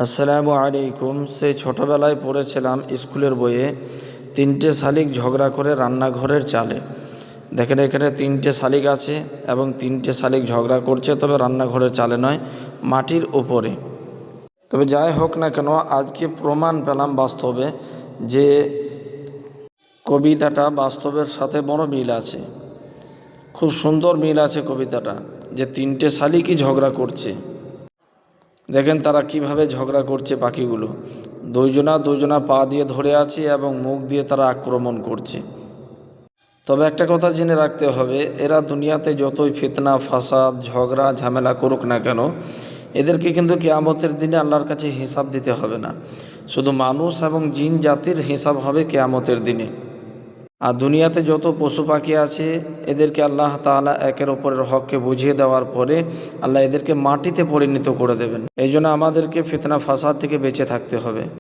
আসসালামু আলাইকুম। সেই ছোটোবেলায় পড়েছিলাম স্কুলের বইয়ে, তিনটে শালিক ঝগড়া করে রান্নাঘরের চালে। দেখেন এখানে তিনটে শালিক আছে এবং তিনটে শালিক ঝগড়া করছে, তবে রান্নাঘরের চালে নয়, মাটির উপরে। তবে যাই হোক না কেন, আজকে প্রমাণ পেলাম বাস্তবে যে কবিতাটা বাস্তবের সাথে বড় মিল আছে। খুব সুন্দর মিল আছে কবিতাটা, যে তিনটে শালিকই ঝগড়া করছে। দেখেন তারা কিভাবে ঝগড়া করছে। পাখিগুলো দুইজনা পা দিয়ে ধরে আছে এবং মুখ দিয়ে তারা আক্রমণ করছে। তবে একটা কথা জেনে রাখতে হবে, এরা দুনিয়াতে যতই ফিতনা ফাসাদ ঝগড়া ঝামেলা করুক না কেন, এদেরকে কিন্তু কিয়ামতের দিনে আল্লাহর কাছে হিসাব দিতে হবে না। শুধু মানুষ এবং জিন জাতির হিসাব হবে কিয়ামতের দিনে। আর দুনিয়াতে যত পশু পাখি আছে, এদেরকে আল্লাহ তাআলা একের ওপরের হককে বুঝিয়ে দেওয়ার পরে আল্লাহ এদেরকে মাটিতে পরিণত করে দেবেন। এই জন্য আমাদেরকে ফিতনা ফাসাদ থেকে বেঁচে থাকতে হবে।